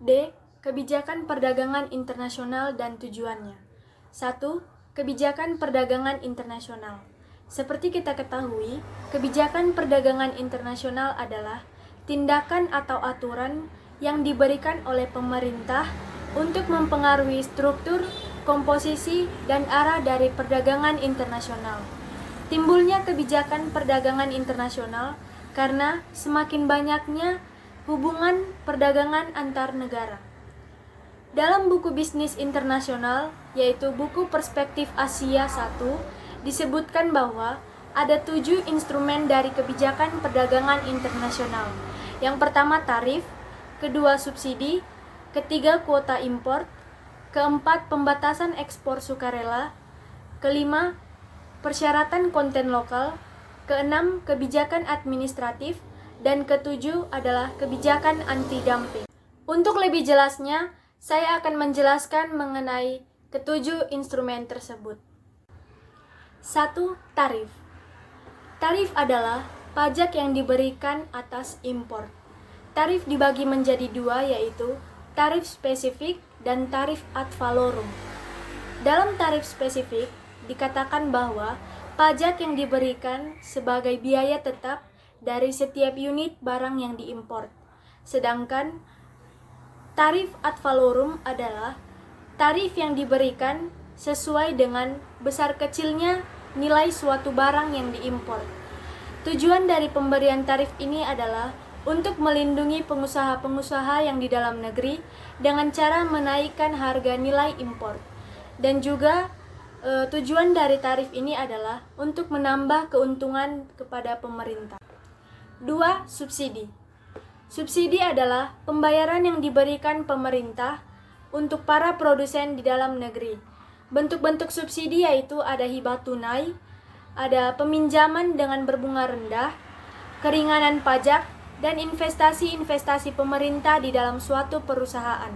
D. Kebijakan perdagangan internasional dan tujuannya. 1. Kebijakan perdagangan internasional. Seperti kita ketahui, kebijakan perdagangan internasional adalah tindakan atau aturan yang diberikan oleh pemerintah untuk mempengaruhi struktur, komposisi, dan arah dari perdagangan internasional. Timbulnya kebijakan perdagangan internasional karena semakin banyaknya hubungan perdagangan antar negara. Dalam buku bisnis internasional, yaitu buku Perspektif Asia 1, disebutkan bahwa ada 7 instrumen dari kebijakan perdagangan internasional. Yang pertama tarif, kedua subsidi, ketiga kuota impor, keempat pembatasan ekspor sukarela, kelima persyaratan konten lokal, keenam kebijakan administratif, dan ketujuh adalah kebijakan anti-dumping. Untuk lebih jelasnya, saya akan menjelaskan mengenai ketujuh instrumen tersebut. 1. Tarif. Tarif adalah pajak yang diberikan atas impor. Tarif dibagi menjadi dua, yaitu tarif spesifik dan tarif ad valorem. Dalam tarif spesifik, dikatakan bahwa pajak yang diberikan sebagai biaya tetap dari setiap unit barang yang diimpor. Sedangkan tarif ad valorem adalah tarif yang diberikan sesuai dengan besar kecilnya nilai suatu barang yang diimpor. Tujuan dari pemberian tarif ini adalah untuk melindungi pengusaha-pengusaha yang di dalam negeri dengan cara menaikkan harga nilai impor. Dan juga tujuan dari tarif ini adalah untuk menambah keuntungan kepada pemerintah. 2. Subsidi. Subsidi adalah pembayaran yang diberikan pemerintah untuk para produsen di dalam negeri. Bentuk-bentuk subsidi yaitu ada hibah tunai, ada peminjaman dengan berbunga rendah, keringanan pajak, dan investasi-investasi pemerintah di dalam suatu perusahaan.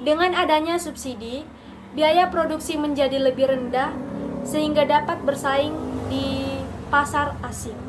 Dengan adanya subsidi, biaya produksi menjadi lebih rendah sehingga dapat bersaing di pasar asing.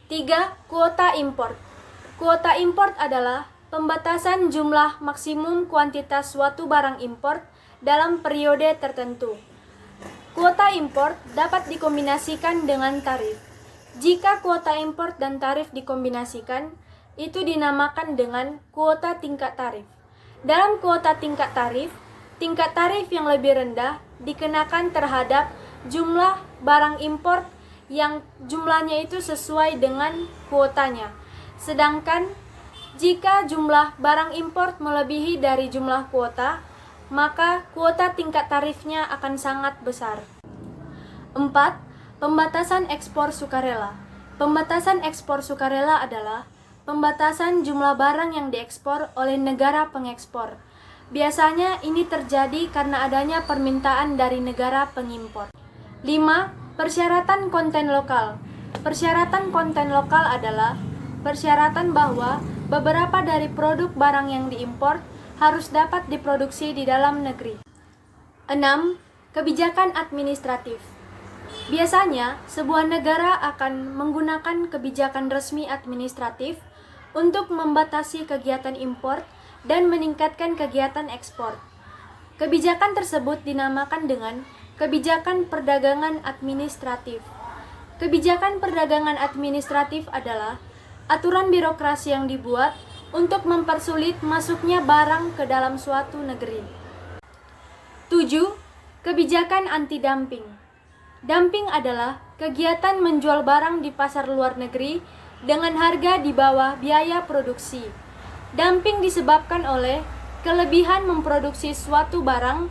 3. Kuota impor. Kuota impor adalah pembatasan jumlah maksimum kuantitas suatu barang impor dalam periode tertentu. Kuota impor dapat dikombinasikan dengan tarif. Jika kuota impor dan tarif dikombinasikan, itu dinamakan dengan kuota tingkat tarif. Dalam kuota tingkat tarif yang lebih rendah dikenakan terhadap jumlah barang impor yang jumlahnya itu sesuai dengan kuotanya. Sedangkan jika jumlah barang impor melebihi dari jumlah kuota, maka kuota tingkat tarifnya akan sangat besar. 4. Pembatasan ekspor sukarela. Pembatasan ekspor sukarela adalah pembatasan jumlah barang yang diekspor oleh negara pengekspor. Biasanya ini terjadi karena adanya permintaan dari negara pengimpor. 5. Persyaratan konten lokal. Persyaratan konten lokal adalah persyaratan bahwa beberapa dari produk barang yang diimpor harus dapat diproduksi di dalam negeri. 6. Kebijakan administratif. Biasanya, sebuah negara akan menggunakan kebijakan resmi administratif untuk membatasi kegiatan impor dan meningkatkan kegiatan ekspor. Kebijakan tersebut dinamakan dengan kebijakan perdagangan administratif. Kebijakan perdagangan administratif adalah aturan birokrasi yang dibuat untuk mempersulit masuknya barang ke dalam suatu negeri. 7. Kebijakan anti-dumping. Dumping adalah kegiatan menjual barang di pasar luar negeri dengan harga di bawah biaya produksi. Dumping disebabkan oleh kelebihan memproduksi suatu barang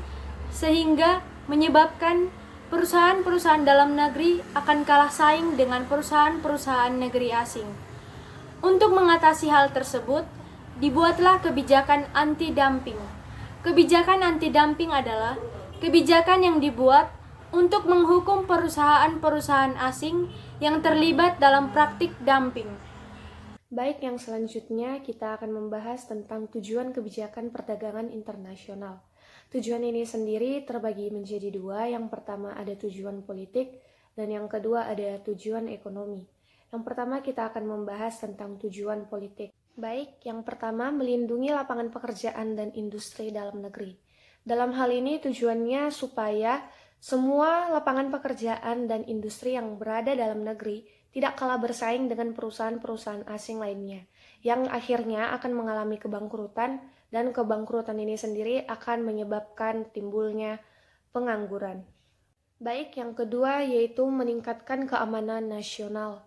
sehingga menyebabkan perusahaan-perusahaan dalam negeri akan kalah saing dengan perusahaan-perusahaan negeri asing. Untuk mengatasi hal tersebut, dibuatlah kebijakan anti-dumping. Kebijakan anti-dumping adalah kebijakan yang dibuat untuk menghukum perusahaan-perusahaan asing yang terlibat dalam praktik dumping. Baik, yang selanjutnya kita akan membahas tentang tujuan kebijakan perdagangan internasional. Tujuan ini sendiri terbagi menjadi dua. Yang pertama ada tujuan politik dan yang kedua ada tujuan ekonomi. Yang pertama kita akan membahas tentang tujuan politik. Baik, yang pertama melindungi lapangan pekerjaan dan industri dalam negeri. Dalam hal ini tujuannya supaya semua lapangan pekerjaan dan industri yang berada dalam negeri tidak kalah bersaing dengan perusahaan-perusahaan asing lainnya, yang akhirnya akan mengalami kebangkrutan, dan kebangkrutan ini sendiri akan menyebabkan timbulnya pengangguran. Baik, yang kedua yaitu meningkatkan keamanan nasional.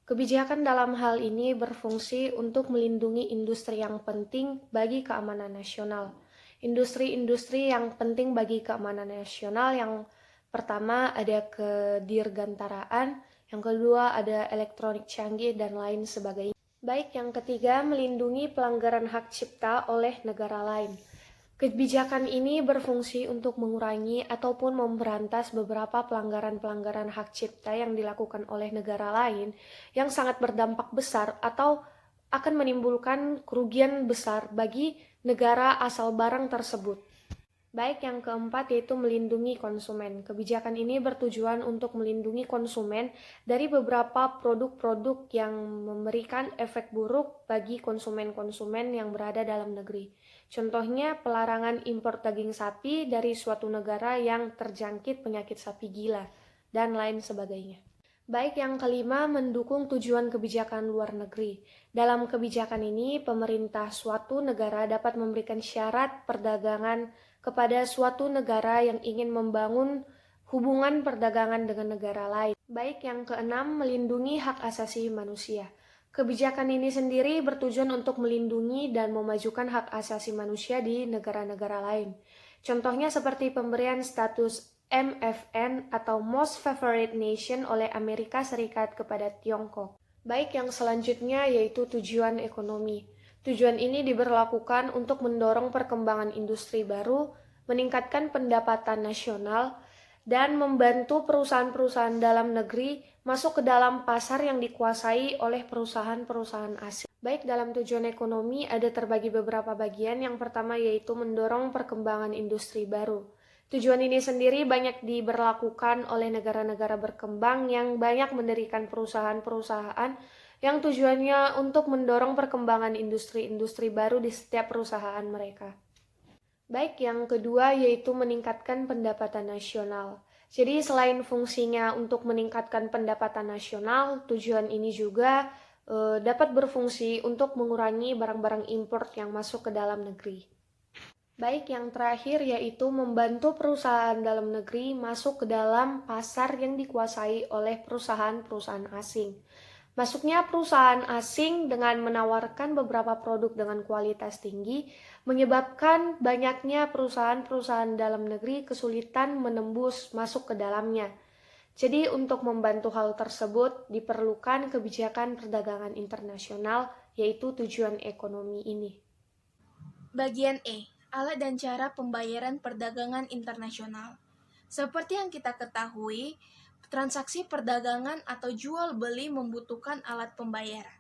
Kebijakan dalam hal ini berfungsi untuk melindungi industri yang penting bagi keamanan nasional. Industri-industri yang penting bagi keamanan nasional yang pertama ada kedirgantaraan, yang kedua ada elektronik canggih, dan lain sebagainya. Baik, yang ketiga melindungi pelanggaran hak cipta oleh negara lain. Kebijakan ini berfungsi untuk mengurangi ataupun memberantas beberapa pelanggaran-pelanggaran hak cipta yang dilakukan oleh negara lain yang sangat berdampak besar atau akan menimbulkan kerugian besar bagi negara asal barang tersebut. Baik, yang keempat yaitu melindungi konsumen. Kebijakan ini bertujuan untuk melindungi konsumen dari beberapa produk-produk yang memberikan efek buruk bagi konsumen-konsumen yang berada dalam negeri. Contohnya pelarangan impor daging sapi dari suatu negara yang terjangkit penyakit sapi gila, dan lain sebagainya. Baik, yang kelima, mendukung tujuan kebijakan luar negeri. Dalam kebijakan ini, pemerintah suatu negara dapat memberikan syarat perdagangan kepada suatu negara yang ingin membangun hubungan perdagangan dengan negara lain. Baik, yang keenam, melindungi hak asasi manusia. Kebijakan ini sendiri bertujuan untuk melindungi dan memajukan hak asasi manusia di negara-negara lain. Contohnya seperti pemberian status MFN atau Most Favored Nation oleh Amerika Serikat kepada Tiongkok. Baik, yang selanjutnya yaitu tujuan ekonomi. Tujuan ini diberlakukan untuk mendorong perkembangan industri baru, meningkatkan pendapatan nasional, dan membantu perusahaan-perusahaan dalam negeri masuk ke dalam pasar yang dikuasai oleh perusahaan-perusahaan asing. Baik, dalam tujuan ekonomi ada terbagi beberapa bagian. Yang pertama yaitu mendorong perkembangan industri baru. Tujuan ini sendiri banyak diberlakukan oleh negara-negara berkembang yang banyak mendirikan perusahaan-perusahaan yang tujuannya untuk mendorong perkembangan industri-industri baru di setiap perusahaan mereka. Baik, yang kedua yaitu meningkatkan pendapatan nasional. Jadi selain fungsinya untuk meningkatkan pendapatan nasional, tujuan ini juga dapat berfungsi untuk mengurangi barang-barang impor yang masuk ke dalam negeri. Baik, yang terakhir yaitu membantu perusahaan dalam negeri masuk ke dalam pasar yang dikuasai oleh perusahaan-perusahaan asing. Masuknya perusahaan asing dengan menawarkan beberapa produk dengan kualitas tinggi menyebabkan banyaknya perusahaan-perusahaan dalam negeri kesulitan menembus masuk ke dalamnya. Jadi untuk membantu hal tersebut diperlukan kebijakan perdagangan internasional, yaitu tujuan ekonomi ini. Bagian E, alat dan cara pembayaran perdagangan internasional. Seperti yang kita ketahui, transaksi perdagangan atau jual beli membutuhkan alat pembayaran.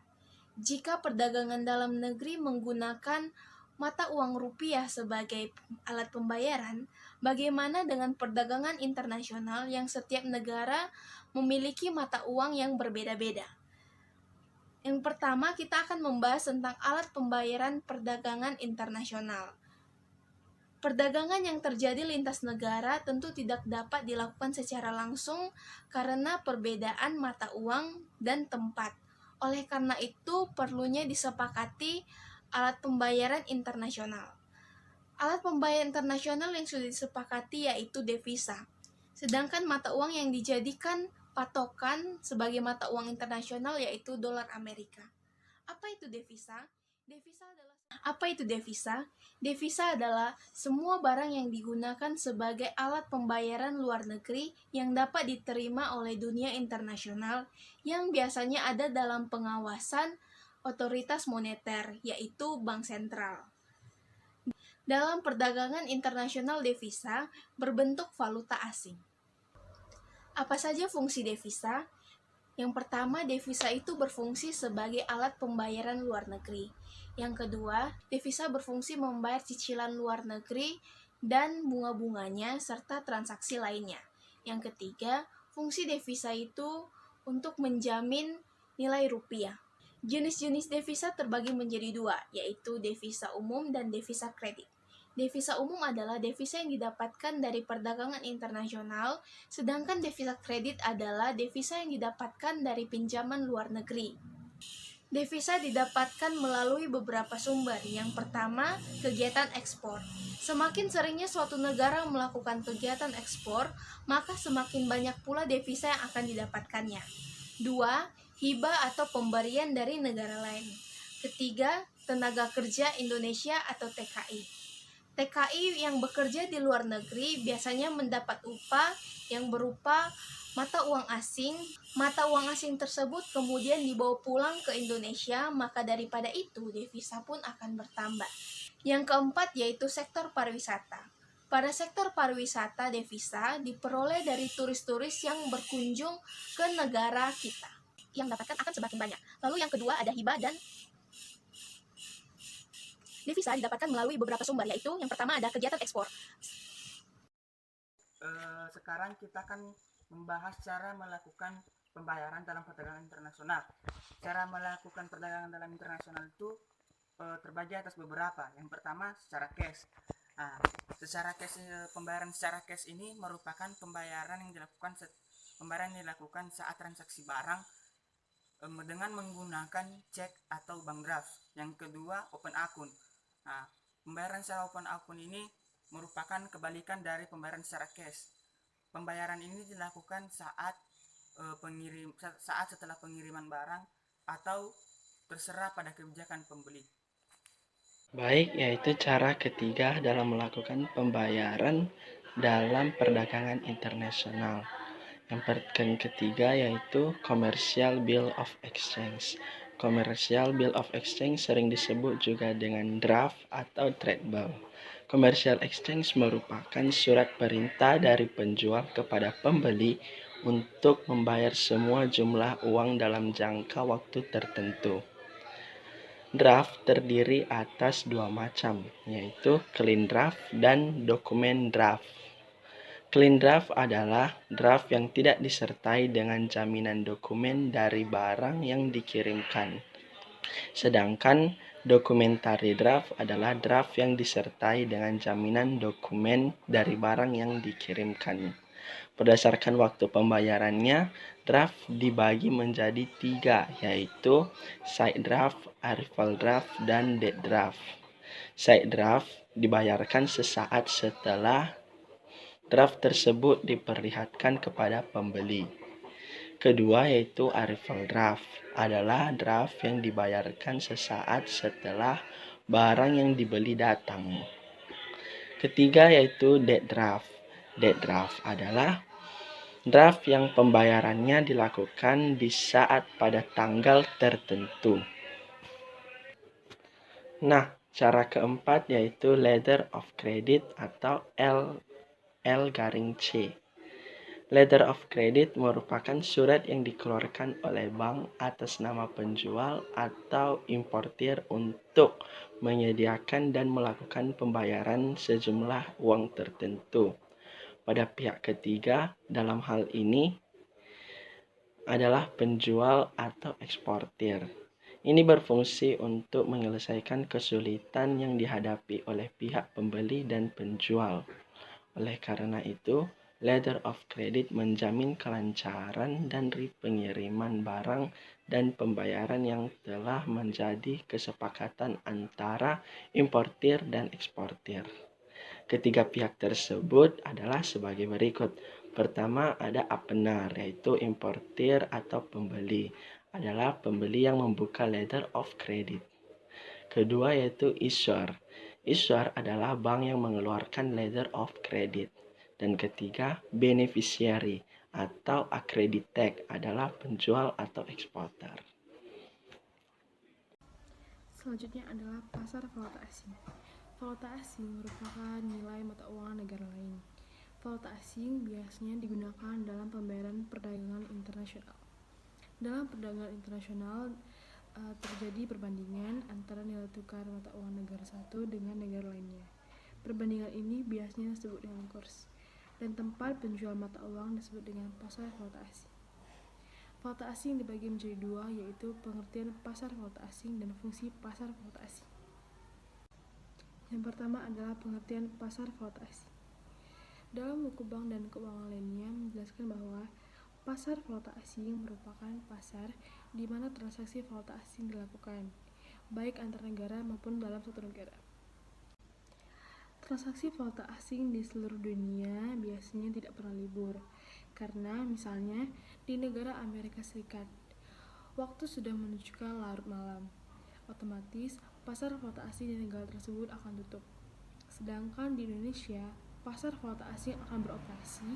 Jika perdagangan dalam negeri menggunakan mata uang rupiah sebagai alat pembayaran, bagaimana dengan perdagangan internasional yang setiap negara memiliki mata uang yang berbeda-beda? Yang pertama, kita akan membahas tentang alat pembayaran perdagangan internasional. Perdagangan yang terjadi lintas negara tentu tidak dapat dilakukan secara langsung karena perbedaan mata uang dan tempat. Oleh karena itu, perlunya disepakati alat pembayaran internasional. Alat pembayaran internasional yang sudah disepakati yaitu devisa. Sedangkan mata uang yang dijadikan patokan sebagai mata uang internasional yaitu dolar Amerika. Apa itu devisa? Apa itu devisa? Devisa adalah semua barang yang digunakan sebagai alat pembayaran luar negeri yang dapat diterima oleh dunia internasional yang biasanya ada dalam pengawasan otoritas moneter, yaitu bank sentral. Dalam perdagangan internasional devisa berbentuk valuta asing. Apa saja fungsi devisa? Yang pertama, devisa itu berfungsi sebagai alat pembayaran luar negeri. Yang kedua, devisa berfungsi membayar cicilan luar negeri dan bunga-bunganya serta transaksi lainnya. Yang ketiga, fungsi devisa itu untuk menjamin nilai rupiah. Jenis-jenis devisa terbagi menjadi dua, yaitu devisa umum dan devisa kredit. Devisa umum adalah devisa yang didapatkan dari perdagangan internasional, sedangkan devisa kredit adalah devisa yang didapatkan dari pinjaman luar negeri. Devisa didapatkan melalui beberapa sumber. Yang pertama, kegiatan ekspor. Semakin seringnya suatu negara melakukan kegiatan ekspor, maka semakin banyak pula devisa yang akan didapatkannya. Dua, hibah atau pemberian dari negara lain. Ketiga, tenaga kerja Indonesia atau TKI. TKI yang bekerja di luar negeri biasanya mendapat upah yang berupa mata uang asing. Mata uang asing tersebut kemudian dibawa pulang ke Indonesia, maka daripada itu devisa pun akan bertambah. Yang keempat yaitu sektor pariwisata. Pada sektor pariwisata, devisa diperoleh dari turis-turis yang berkunjung ke negara kita. Yang dapatkan akan semakin banyak. Lalu yang kedua ada hibah dan devisa didapatkan melalui beberapa sumber, yaitu yang pertama ada kegiatan ekspor. Sekarang kita akan membahas cara melakukan pembayaran dalam perdagangan internasional. Cara melakukan perdagangan dalam internasional itu terbagi atas beberapa. Yang pertama secara cash. Nah, pembayaran secara cash ini merupakan pembayaran yang dilakukan saat transaksi barang dengan menggunakan cek atau bank draft. Yang kedua open akun. Nah, pembayaran secara open akun ini merupakan kebalikan dari pembayaran secara cash. Pembayaran ini dilakukan saat setelah pengiriman barang atau terserah pada kebijakan pembeli. Baik, yaitu cara ketiga dalam melakukan pembayaran dalam perdagangan internasional. Yang ketiga yaitu Commercial Bill of Exchange. Commercial Bill of Exchange sering disebut juga dengan draft atau trade bill. Commercial Exchange merupakan surat perintah dari penjual kepada pembeli untuk membayar semua jumlah uang dalam jangka waktu tertentu. Draft terdiri atas dua macam, yaitu clean draft dan dokumen draft. Clean draft adalah draft yang tidak disertai dengan jaminan dokumen dari barang yang dikirimkan. Sedangkan documentary draft adalah draft yang disertai dengan jaminan dokumen dari barang yang dikirimkan. Berdasarkan waktu pembayarannya, draft dibagi menjadi 3, yaitu side draft, arrival draft, dan dead draft. Side draft dibayarkan sesaat setelah draft tersebut diperlihatkan kepada pembeli. Kedua yaitu arrival draft, adalah draft yang dibayarkan sesaat setelah barang yang dibeli datang. Ketiga yaitu dead draft. Dead draft adalah draft yang pembayarannya dilakukan di saat pada tanggal tertentu. Nah, cara keempat yaitu letter of credit atau L-C. Letter of credit merupakan surat yang dikeluarkan oleh bank atas nama penjual atau importir untuk menyediakan dan melakukan pembayaran sejumlah uang tertentu pada pihak ketiga. Dalam hal ini adalah penjual atau eksportir. Ini berfungsi untuk menyelesaikan kesulitan yang dihadapi oleh pihak pembeli dan penjual. Oleh karena itu, letter of credit menjamin kelancaran dari pengiriman barang dan pembayaran yang telah menjadi kesepakatan antara importir dan eksportir. Ketiga pihak tersebut adalah sebagai berikut. Pertama ada opener, yaitu importir atau pembeli. Adalah pembeli yang membuka letter of credit. Kedua yaitu issuer. Issuer adalah bank yang mengeluarkan letter of credit. Dan ketiga, beneficiary atau accredited adalah penjual atau eksporter. Selanjutnya adalah pasar valuta asing. Valuta asing merupakan nilai mata uang negara lain. Valuta asing biasanya digunakan dalam pembayaran perdagangan internasional. Dalam perdagangan internasional terjadi perbandingan antara nilai tukar mata uang negara satu dengan negara lainnya. Perbandingan ini biasanya disebut dengan kurs, dan tempat penjual mata uang disebut dengan pasar valuta asing. Valuta asing dibagi menjadi dua, yaitu pengertian pasar valuta asing dan fungsi pasar valuta asing. Yang pertama adalah pengertian pasar valuta asing. Dalam buku bank dan keuangan lainnya menjelaskan bahwa pasar valuta asing merupakan pasar di mana transaksi valuta asing dilakukan, baik antar negara maupun dalam satu negara. Transaksi valuta asing di seluruh dunia biasanya tidak pernah libur, karena misalnya di negara Amerika Serikat, waktu sudah menunjukkan larut malam. Otomatis, pasar valuta asing di negara tersebut akan tutup. Sedangkan di Indonesia, pasar valuta asing akan beroperasi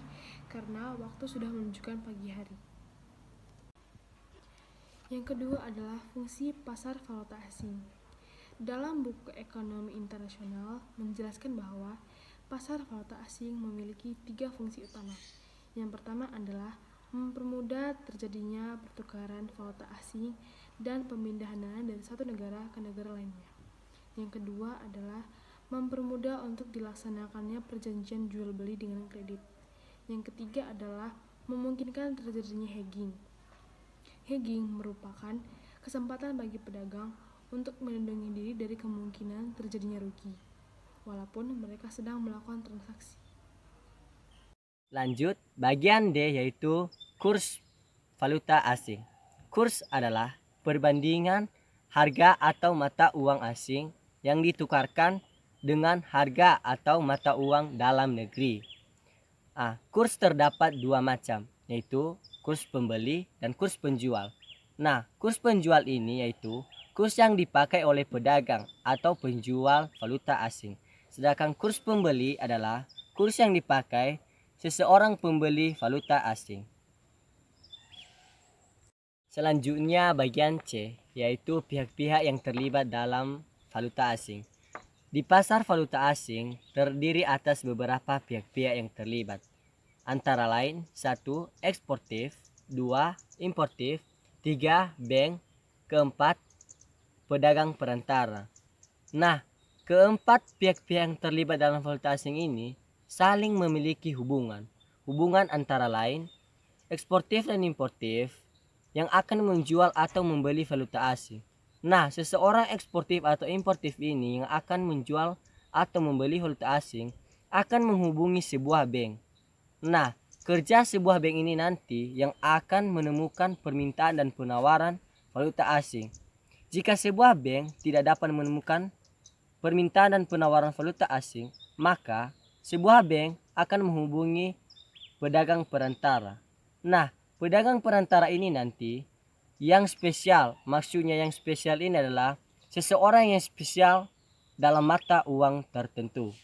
karena waktu sudah menunjukkan pagi hari. Yang kedua adalah fungsi pasar valuta asing. Dalam buku Ekonomi Internasional menjelaskan bahwa pasar valuta asing memiliki 3 fungsi utama. Yang pertama adalah mempermudah terjadinya pertukaran valuta asing dan pemindahan dana dari satu negara ke negara lainnya. Yang kedua adalah mempermudah untuk dilaksanakannya perjanjian jual beli dengan kredit. Yang ketiga adalah memungkinkan terjadinya hedging. Hedging merupakan kesempatan bagi pedagang untuk melindungi diri dari kemungkinan terjadinya rugi, walaupun mereka sedang melakukan transaksi. Lanjut, bagian D yaitu kurs valuta asing. Kurs adalah perbandingan harga atau mata uang asing yang ditukarkan dengan harga atau mata uang dalam negeri. Kurs terdapat 2 macam, yaitu kurs pembeli dan kurs penjual. Kurs penjual ini yaitu kurs yang dipakai oleh pedagang atau penjual valuta asing. Sedangkan kurs pembeli adalah kurs yang dipakai seseorang pembeli valuta asing. Selanjutnya bagian C, yaitu pihak-pihak yang terlibat dalam valuta asing. Di pasar valuta asing terdiri atas beberapa pihak-pihak yang terlibat. Antara lain 1. Eksportif, 2. Importif, 3. Bank, keempat pedagang perantara. Keempat pihak-pihak yang terlibat dalam valuta asing ini saling memiliki hubungan antara lain eksportif dan importif yang akan menjual atau membeli valuta asing. Seseorang eksportif atau importif ini yang akan menjual atau membeli valuta asing akan menghubungi sebuah bank. Kerja sebuah bank ini nanti yang akan menemukan permintaan dan penawaran valuta asing. Jika sebuah bank tidak dapat menemukan permintaan dan penawaran valuta asing, maka sebuah bank akan menghubungi pedagang perantara. Pedagang perantara ini nanti yang spesial, maksudnya yang spesial ini adalah seseorang yang spesial dalam mata uang tertentu.